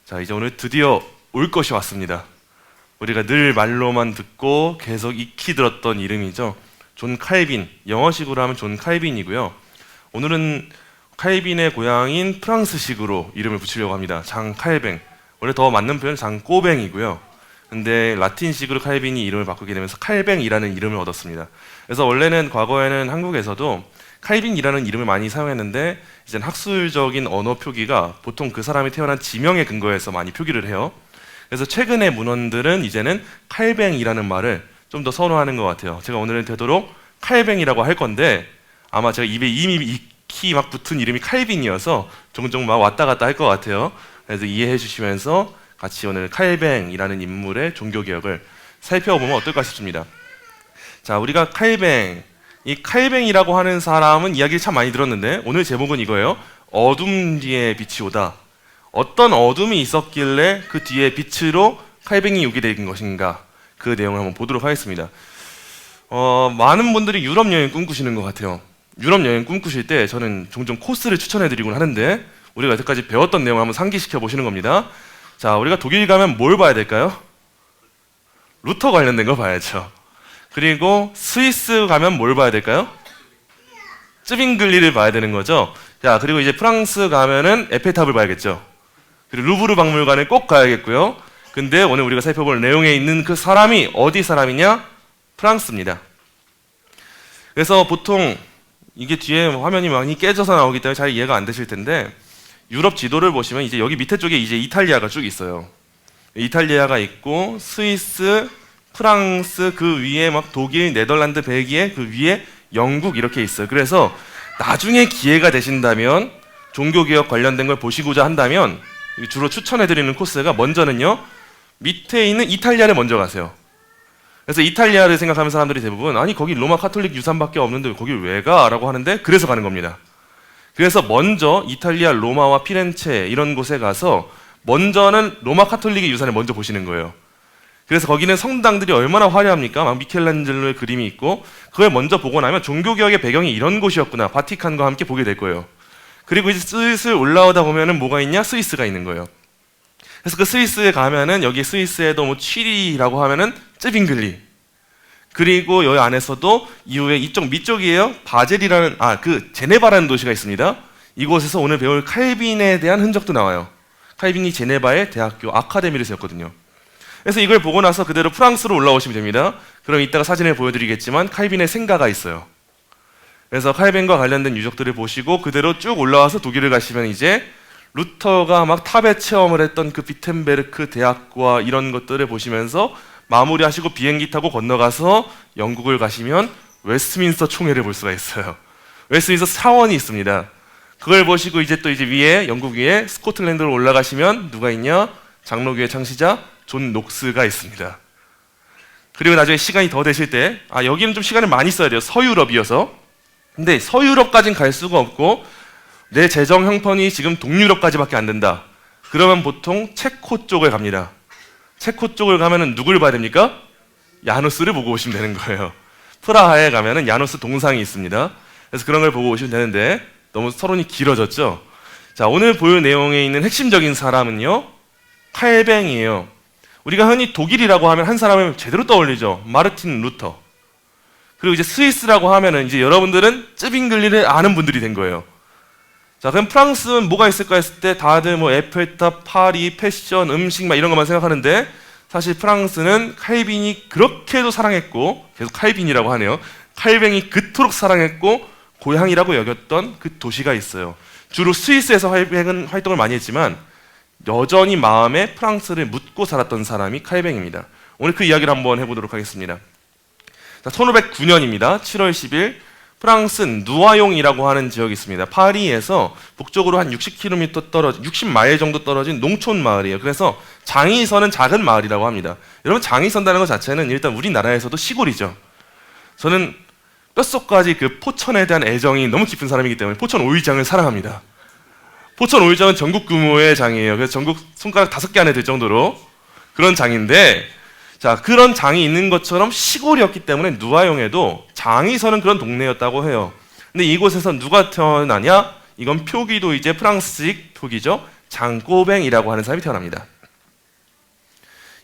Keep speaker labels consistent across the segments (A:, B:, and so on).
A: 자, 이제 오늘 드디어 올 것이 왔습니다. 우리가 늘 말로만 듣고 계속 익히 들었던 이름이죠. 존 칼빈, 영어식으로 하면 존 칼빈이고요. 오늘은 칼빈의 고향인 프랑스식으로 이름을 붙이려고 합니다. 장 칼뱅. 원래 더 맞는 표현은 장 꼬뱅이고요. 근데 라틴식으로 칼빈이 이름을 바꾸게 되면서 칼뱅이라는 이름을 얻었습니다. 그래서 원래는 과거에는 한국에서도 칼빈이라는 이름을 많이 사용했는데 이제는 학술적인 언어 표기가 보통 그 사람이 태어난 지명에 근거해서 많이 표기를 해요. 그래서 최근의 문헌들은 이제는 칼뱅이라는 말을 좀 더 선호하는 것 같아요. 제가 오늘은 되도록 칼뱅이라고 할 건데 아마 제가 입에 이미 익히 막 붙은 이름이 칼빈이어서 종종 막 왔다 갔다 할 것 같아요. 그래서 이해해 주시면서 같이 오늘 칼뱅이라는 인물의 종교개혁을 살펴보면 어떨까 싶습니다. 자, 우리가 이 칼뱅이라고 하는 사람은 이야기를 참 많이 들었는데 오늘 제목은 이거예요. 어둠 뒤에 빛이 오다. 어떤 어둠이 있었길래 그 뒤에 빛으로 칼뱅이 오게 된 것인가, 그 내용을 한번 보도록 하겠습니다. 많은 분들이 유럽 여행 꿈꾸시는 것 같아요. 유럽 여행 꿈꾸실 때 저는 종종 코스를 추천해드리곤 하는데 우리가 여태까지 배웠던 내용을 한번 상기시켜 보시는 겁니다. 자, 우리가 독일 가면 뭘 봐야 될까요? 루터 관련된 거 봐야죠. 그리고 스위스 가면 뭘 봐야 될까요? 쯔빙글리를 봐야 되는 거죠. 자, 그리고 이제 프랑스 가면은 에펠탑을 봐야겠죠. 그리고 루브르 박물관에 꼭 가야겠고요. 근데 오늘 우리가 살펴볼 내용에 있는 그 사람이 어디 사람이냐? 프랑스입니다. 그래서 보통 이게 뒤에 화면이 많이 깨져서 나오기 때문에 잘 이해가 안 되실 텐데 유럽 지도를 보시면 이제 여기 밑에 쪽에 이제 이탈리아가 쭉 있어요. 이탈리아가 있고 스위스, 프랑스, 그 위에 막 독일, 네덜란드, 벨기에, 그 위에 영국 이렇게 있어요. 그래서 나중에 기회가 되신다면 종교개혁 관련된 걸 보시고자 한다면 주로 추천해드리는 코스가 먼저는요, 밑에 있는 이탈리아를 먼저 가세요. 그래서 이탈리아를 생각하면 사람들이 대부분 아니 거기 로마 카톨릭 유산밖에 없는데 거길 왜 가? 라고 하는데 그래서 가는 겁니다. 그래서 먼저 이탈리아 로마와 피렌체 이런 곳에 가서 먼저는 로마 카톨릭의 유산을 먼저 보시는 거예요. 그래서 거기는 성당들이 얼마나 화려합니까? 막 미켈란젤로의 그림이 있고 그걸 먼저 보고 나면 종교개혁의 배경이 이런 곳이었구나, 바티칸과 함께 보게 될 거예요. 그리고 이제 슬슬 올라오다 보면은 뭐가 있냐? 스위스가 있는 거예요. 그래서 그 스위스에 가면은 여기 스위스에도 뭐 취리라고 하면은 쯔빙글리, 그리고 여기 안에서도 이후에 이쪽 밑쪽이에요. 바젤이라는 그 제네바라는 도시가 있습니다. 이곳에서 오늘 배울 칼빈에 대한 흔적도 나와요. 칼빈이 제네바의 대학교 아카데미를 세웠거든요. 그래서 이걸 보고 나서 그대로 프랑스로 올라오시면 됩니다. 그럼 이따가 사진을 보여드리겠지만 칼빈의 생가가 있어요. 그래서 칼빈과 관련된 유적들을 보시고 그대로 쭉 올라와서 독일을 가시면 이제 루터가 막 탑에 체험을 했던 그 비텐베르크 대학과 이런 것들을 보시면서 마무리하시고 비행기 타고 건너가서 영국을 가시면 웨스트민스터 총회를 볼 수가 있어요. 웨스트민스터 사원이 있습니다. 그걸 보시고 이제 또 이제 위에 영국 위에 스코틀랜드로 올라가시면 누가 있냐? 장로교회 창시자 존 녹스가 있습니다. 그리고 나중에 시간이 더 되실 때 여기는 좀 시간을 많이 써야 돼요. 서유럽이어서. 근데 서유럽까지는 갈 수가 없고 내 재정 형편이 지금 동유럽까지밖에 안 된다. 그러면 보통 체코 쪽을 갑니다. 체코 쪽을 가면은 누굴 봐야 됩니까? 야누스를 보고 오시면 되는 거예요. 프라하에 가면은 야누스 동상이 있습니다. 그래서 그런 걸 보고 오시면 되는데 너무 서론이 길어졌죠? 자, 오늘 보일 내용에 있는 핵심적인 사람은요, 칼뱅이에요. 우리가 흔히 독일이라고 하면 한 사람을 제대로 떠올리죠. 마르틴 루터. 그리고 이제 스위스라고 하면은 이제 여러분들은 쯔빙글리를 아는 분들이 된 거예요. 자, 그럼 프랑스는 뭐가 있을까 했을 때 다들 뭐 에펠탑, 파리, 패션, 음식 막 이런 것만 생각하는데 사실 프랑스는 칼빈이 그렇게도 사랑했고, 계속 칼빈이라고 하네요. 칼뱅이 그토록 사랑했고 고향이라고 여겼던 그 도시가 있어요. 주로 스위스에서 활동을 많이 했지만 여전히 마음에 프랑스를 묻고 살았던 사람이 칼뱅입니다. 오늘 그 이야기를 한번 해보도록 하겠습니다. 자, 1509년입니다. 7월 10일 프랑스 누아용이라고 하는 지역이 있습니다. 파리에서 북쪽으로 한 60km 떨어진 60마일 정도 떨어진 농촌 마을이에요. 그래서 장이선은 작은 마을이라고 합니다. 여러분, 장이 선다는 것 자체는 일단 우리나라에서도 시골이죠. 저는 뼛속까지 그 포천에 대한 애정이 너무 깊은 사람이기 때문에 포천 오일장을 사랑합니다. 포천 오일장은 전국 규모의 장이에요. 그래서 전국 손가락 5개 안에 들 정도로 그런 장인데, 자, 그런 장이 있는 것처럼 시골이었기 때문에 누아용에도 장이 서는 그런 동네였다고 해요. 근데 이곳에서 누가 태어나냐? 이건 표기도 이제 프랑스식 표기죠. 장꼬뱅이라고 하는 사람이 태어납니다.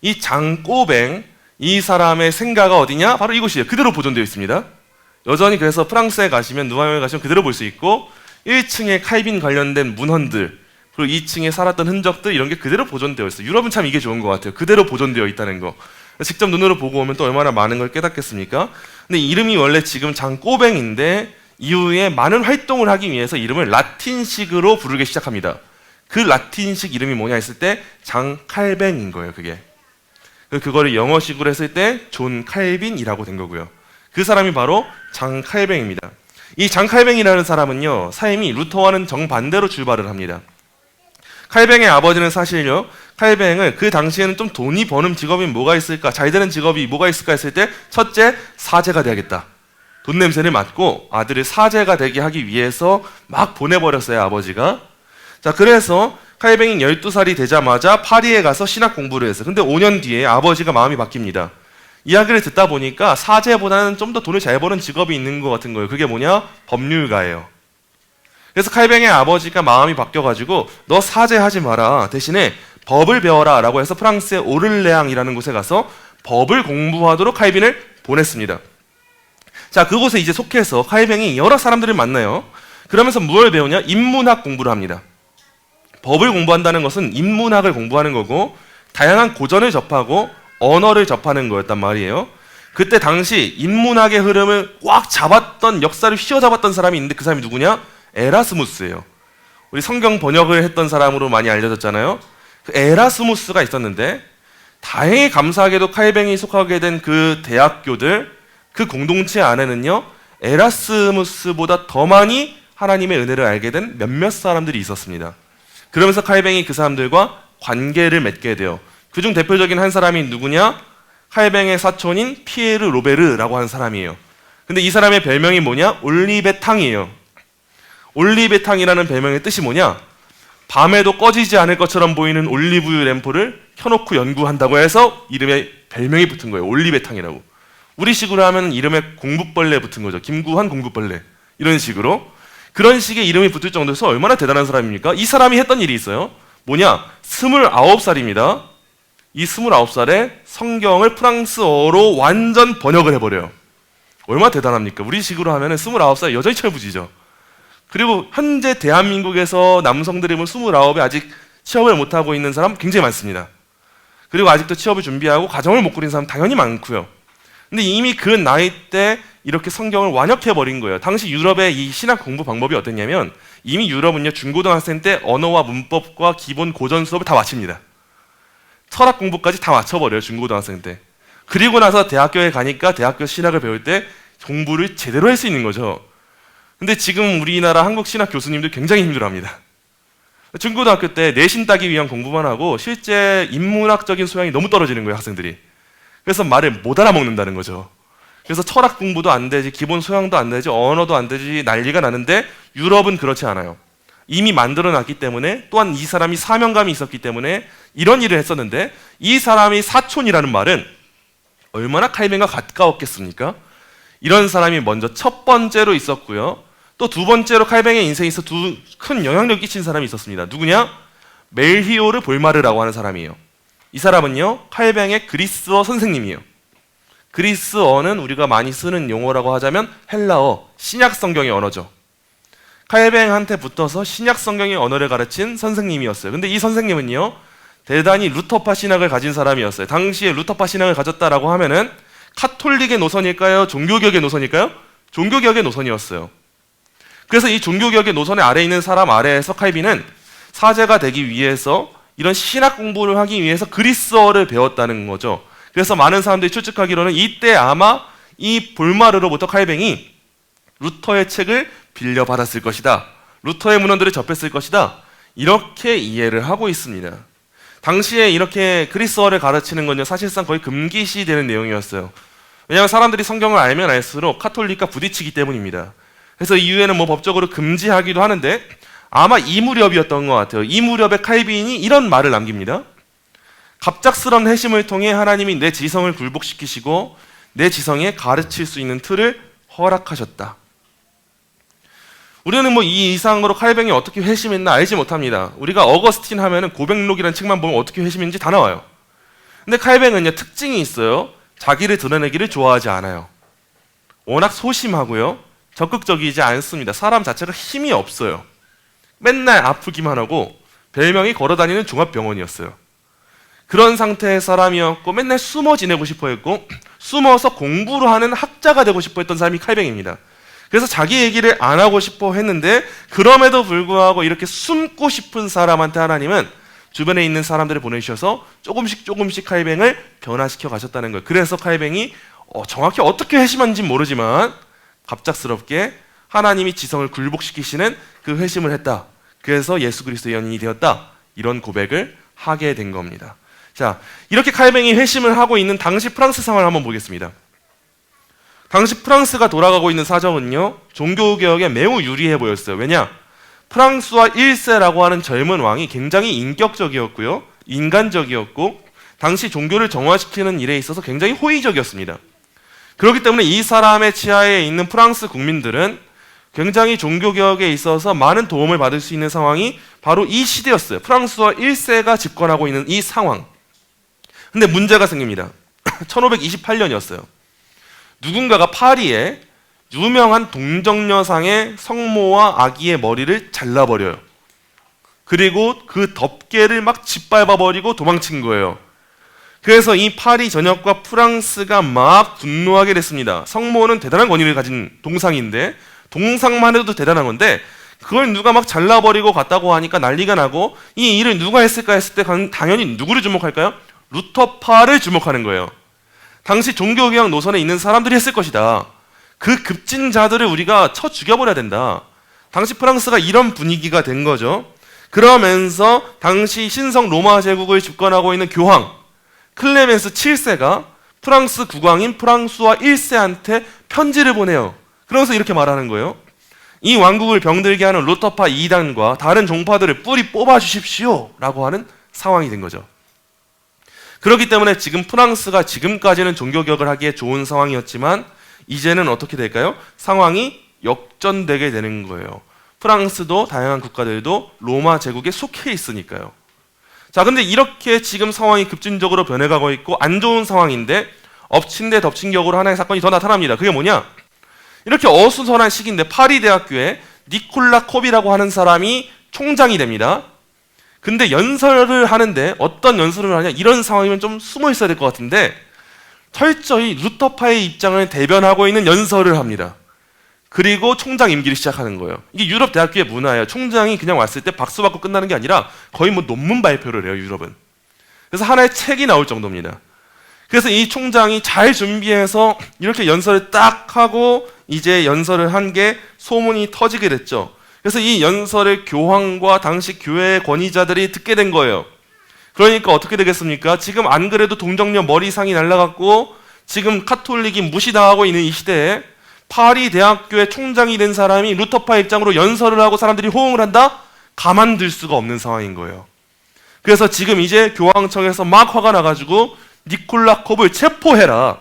A: 이 장꼬뱅, 이 사람의 생가가 어디냐? 바로 이곳이에요. 그대로 보존되어 있습니다. 여전히 그래서 프랑스에 가시면, 누아용에 가시면 그대로 볼 수 있고 1층에 칼빈 관련된 문헌들, 그리고 2층에 살았던 흔적들, 이런 게 그대로 보존되어 있어요. 유럽은 참 이게 좋은 것 같아요. 그대로 보존되어 있다는 거. 직접 눈으로 보고 오면 또 얼마나 많은 걸 깨닫겠습니까? 근데 이름이 원래 지금 장꼬뱅인데 이후에 많은 활동을 하기 위해서 이름을 라틴식으로 부르기 시작합니다. 그 라틴식 이름이 뭐냐 했을 때 장칼뱅인 거예요. 그거를 영어식으로 했을 때 존 칼빈이라고 된 거고요. 그 사람이 바로 장칼뱅입니다. 이 장칼뱅이라는 사람은요, 삶이 루터와는 정반대로 출발을 합니다. 칼뱅의 아버지는 사실요, 칼뱅을 그 당시에는 좀 돈이 버는 직업이 뭐가 있을까, 잘 되는 직업이 뭐가 있을까 했을 때 첫째, 사제가 돼야겠다. 돈 냄새를 맡고 아들을 사제가 되게 하기 위해서 막 보내버렸어요, 아버지가. 자, 그래서 칼뱅이 12살이 되자마자 파리에 가서 신학 공부를 했어요. 근데 5년 뒤에 아버지가 마음이 바뀝니다. 이야기를 듣다 보니까 사제보다는 좀 더 돈을 잘 버는 직업이 있는 것 같은 거예요. 그게 뭐냐? 법률가예요. 그래서 칼뱅의 아버지가 마음이 바뀌어가지고 너 사제하지 마라. 대신에 법을 배워라 라고 해서 프랑스의 오를레앙이라는 곳에 가서 법을 공부하도록 칼빈을 보냈습니다. 자, 그곳에 이제 속해서 칼뱅이 여러 사람들을 만나요. 그러면서 무엇을 배우냐? 인문학 공부를 합니다. 법을 공부한다는 것은 인문학을 공부하는 거고 다양한 고전을 접하고 언어를 접하는 거였단 말이에요. 그때 당시 인문학의 흐름을 꽉 잡았던, 역사를 휘어잡았던 사람이 있는데 그 사람이 누구냐? 에라스무스예요. 우리 성경 번역을 했던 사람으로 많이 알려졌잖아요. 그 에라스무스가 있었는데 다행히 감사하게도 칼뱅이 속하게 된 그 대학교들, 그 공동체 안에는요, 에라스무스보다 더 많이 하나님의 은혜를 알게 된 몇몇 사람들이 있었습니다. 그러면서 칼뱅이 그 사람들과 관계를 맺게 돼요. 그중 대표적인 한 사람이 누구냐? 칼뱅의 사촌인 피에르 로베르라고 하는 사람이에요. 근데 이 사람의 별명이 뭐냐? 올리베탕이에요. 올리베탕이라는 별명의 뜻이 뭐냐? 밤에도 꺼지지 않을 것처럼 보이는 올리브유 램프를 켜놓고 연구한다고 해서 이름에 별명이 붙은 거예요. 올리베탕이라고. 우리식으로 하면 이름에 공부벌레 붙은 거죠. 김구한 공부벌레. 이런 식으로. 그런 식의 이름이 붙을 정도에서 얼마나 대단한 사람입니까? 이 사람이 했던 일이 있어요. 뭐냐? 29살입니다. 이 29살에 성경을 프랑스어로 완전 번역을 해버려요. 얼마나 대단합니까? 우리식으로 하면 29살 여전히 철부지죠. 그리고 현재 대한민국에서 남성들이 보면 29에 아직 취업을 못하고 있는 사람 굉장히 많습니다. 그리고 아직도 취업을 준비하고 가정을 못 꾸린 사람 당연히 많고요. 근데 이미 그 나이 때 이렇게 성경을 완역해버린 거예요. 당시 유럽의 이 신학 공부 방법이 어땠냐면 이미 유럽은요, 중고등학생 때 언어와 문법과 기본 고전 수업을 다 마칩니다. 철학 공부까지 다 맞춰버려요, 중고등학생 때. 그리고 나서 대학교에 가니까 대학교 신학을 배울 때 공부를 제대로 할 수 있는 거죠. 근데 지금 우리나라 한국 신학 교수님들 굉장히 힘들어합니다. 중고등학교 때 내신 따기 위한 공부만 하고 실제 인문학적인 소양이 너무 떨어지는 거예요, 학생들이. 그래서 말을 못 알아먹는다는 거죠. 그래서 철학 공부도 안 되지, 기본 소양도 안 되지, 언어도 안 되지, 난리가 나는데 유럽은 그렇지 않아요. 이미 만들어놨기 때문에, 또한 이 사람이 사명감이 있었기 때문에 이런 일을 했었는데, 이 사람이 사촌이라는 말은 얼마나 칼뱅과 가까웠겠습니까? 이런 사람이 먼저 첫 번째로 있었고요. 또 두 번째로 칼뱅의 인생에서 두 큰 영향력을 끼친 사람이 있었습니다. 누구냐? 멜히오르 볼마르라고 하는 사람이에요. 이 사람은요, 칼뱅의 그리스어 선생님이에요. 그리스어는 우리가 많이 쓰는 용어라고 하자면 헬라어, 신약 성경의 언어죠. 칼뱅한테 붙어서 신약 성경의 언어를 가르친 선생님이었어요. 근데 이 선생님은요, 대단히 루터파 신학을 가진 사람이었어요. 당시에 루터파 신학을 가졌다라고 하면은 카톨릭의 노선일까요? 종교개혁의 노선일까요? 종교개혁의 노선이었어요. 그래서 이 종교개혁의 노선의 아래에 있는 사람 아래에서 칼빈은 사제가 되기 위해서 이런 신학 공부를 하기 위해서 그리스어를 배웠다는 거죠. 그래서 많은 사람들이 추측하기로는 이때 아마 이 볼마르로부터 칼뱅이 루터의 책을 빌려받았을 것이다. 루터의 문헌들을 접했을 것이다. 이렇게 이해를 하고 있습니다. 당시에 이렇게 그리스어를 가르치는 건요, 사실상 거의 금기시 되는 내용이었어요. 왜냐하면 사람들이 성경을 알면 알수록 카톨릭과 부딪히기 때문입니다. 그래서 이후에는 뭐 법적으로 금지하기도 하는데 아마 이 무렵이었던 것 같아요. 이 무렵에 칼빈이 이런 말을 남깁니다. 갑작스런 회심을 통해 하나님이 내 지성을 굴복시키시고 내 지성에 가르칠 수 있는 틀을 허락하셨다. 우리는 뭐 이 이상으로 칼뱅이 어떻게 회심했나 알지 못합니다. 우리가 어거스틴 하면은 고백록이라는 책만 보면 어떻게 회심했는지 다 나와요. 근데 칼뱅은요, 특징이 있어요. 자기를 드러내기를 좋아하지 않아요. 워낙 소심하고요, 적극적이지 않습니다. 사람 자체가 힘이 없어요. 맨날 아프기만 하고 별명이 걸어다니는 종합병원이었어요. 그런 상태의 사람이었고 맨날 숨어 지내고 싶어 했고 숨어서 공부를 하는 학자가 되고 싶어 했던 사람이 칼뱅입니다. 그래서 자기 얘기를 안 하고 싶어 했는데 그럼에도 불구하고 이렇게 숨고 싶은 사람한테 하나님은 주변에 있는 사람들을 보내주셔서 조금씩 칼뱅을 변화시켜 가셨다는 거예요. 그래서 칼뱅이 정확히 어떻게 회심한지 모르지만 갑작스럽게 하나님이 지성을 굴복시키시는 그 회심을 했다. 그래서 예수 그리스도의 연인이 되었다. 이런 고백을 하게 된 겁니다. 자, 이렇게 칼뱅이 회심을 하고 있는 당시 프랑스 상황을 한번 보겠습니다. 당시 프랑스가 돌아가고 있는 사정은요, 종교개혁에 매우 유리해 보였어요. 왜냐? 프랑스와 1세라고 하는 젊은 왕이 굉장히 인격적이었고요, 인간적이었고 당시 종교를 정화시키는 일에 있어서 굉장히 호의적이었습니다. 그렇기 때문에 이 사람의 치하에 있는 프랑스 국민들은 굉장히 종교개혁에 있어서 많은 도움을 받을 수 있는 상황이 바로 이 시대였어요. 프랑스와 1세가 집권하고 있는 이 상황. 근데 문제가 생깁니다. 1528년이었어요. 누군가가 파리에 유명한 동정녀상의 성모와 아기의 머리를 잘라버려요. 그리고 그 덮개를 막 짓밟아버리고 도망친 거예요. 그래서 이 파리 전역과 프랑스가 막 분노하게 됐습니다. 성모는 대단한 권위를 가진 동상인데, 동상만 해도 대단한 건데 그걸 누가 막 잘라버리고 갔다고 하니까 난리가 나고, 이 일을 누가 했을까 했을 때 당연히 누구를 주목할까요? 루터파를 주목하는 거예요. 당시 종교개혁 노선에 있는 사람들이 했을 것이다. 그 급진자들을 우리가 쳐 죽여버려야 된다. 당시 프랑스가 이런 분위기가 된 거죠. 그러면서 당시 신성 로마 제국을 집권하고 있는 교황 클레멘스 7세가 프랑스 국왕인 프랑스와 1세한테 편지를 보내요. 그러면서 이렇게 말하는 거예요. 이 왕국을 병들게 하는 루터파 2단과 다른 종파들을 뿌리 뽑아주십시오 라고 하는 상황이 된 거죠. 그렇기 때문에 지금 프랑스가 지금까지는 종교개혁을 하기에 좋은 상황이었지만 이제는 어떻게 될까요? 상황이 역전되게 되는 거예요. 프랑스도 다양한 국가들도 로마 제국에 속해 있으니까요. 자, 근데 이렇게 지금 상황이 급진적으로 변해가고 있고 안 좋은 상황인데 엎친 데 덮친 격으로 하나의 사건이 더 나타납니다. 그게 뭐냐? 이렇게 어수선한 시기인데 파리 대학교에 니콜라 콥이라고 하는 사람이 총장이 됩니다. 근데 연설을 하는데 어떤 연설을 하냐? 이런 상황이면 좀 숨어 있어야 될 것 같은데 철저히 루터파의 입장을 대변하고 있는 연설을 합니다. 그리고 총장 임기를 시작하는 거예요. 이게 유럽 대학교의 문화예요. 총장이 그냥 왔을 때 박수 받고 끝나는 게 아니라 거의 뭐 논문 발표를 해요, 유럽은. 그래서 하나의 책이 나올 정도입니다. 그래서 이 총장이 잘 준비해서 이렇게 연설을 딱 하고 이제 연설을 한 게 소문이 터지게 됐죠. 그래서 이 연설을 교황과 당시 교회의 권위자들이 듣게 된 거예요. 그러니까 어떻게 되겠습니까? 지금 안 그래도 동정녀 머리상이 날라갔고 지금 카톨릭이 무시당하고 있는 이 시대에 파리 대학교의 총장이 된 사람이 루터파 입장으로 연설을 하고 사람들이 호응을 한다? 가만둘 수가 없는 상황인 거예요. 그래서 지금 이제 교황청에서 막 화가 나가지고 니콜라 콥을 체포해라,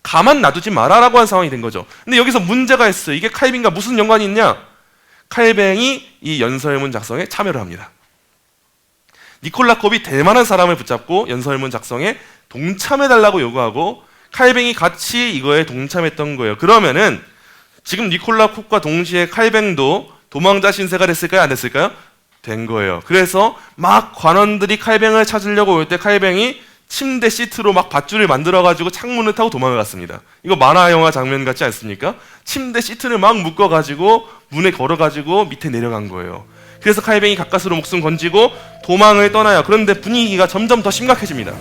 A: 가만 놔두지 마라라고 한 상황이 된 거죠. 근데 여기서 문제가 있어요. 이게 칼뱅과 무슨 연관이 있냐? 칼뱅이 이 연설문 작성에 참여를 합니다. 니콜라 콥이 대만한 사람을 붙잡고 연설문 작성에 동참해달라고 요구하고 칼뱅이 같이 이거에 동참했던 거예요. 그러면은 지금 니콜라 콥과 동시에 칼뱅도 도망자 신세가 됐을까요? 안 됐을까요? 된 거예요. 그래서 막 관원들이 칼뱅을 찾으려고 올 때 칼뱅이 침대 시트로 막 밧줄을 만들어가지고 창문을 타고 도망을 갔습니다. 이거 만화 영화 장면 같지 않습니까? 침대 시트를 막 묶어가지고 문에 걸어가지고 밑에 내려간 거예요. 그래서 칼뱅이 가까스로 목숨 건지고 도망을 떠나요. 그런데 분위기가 점점 더 심각해집니다.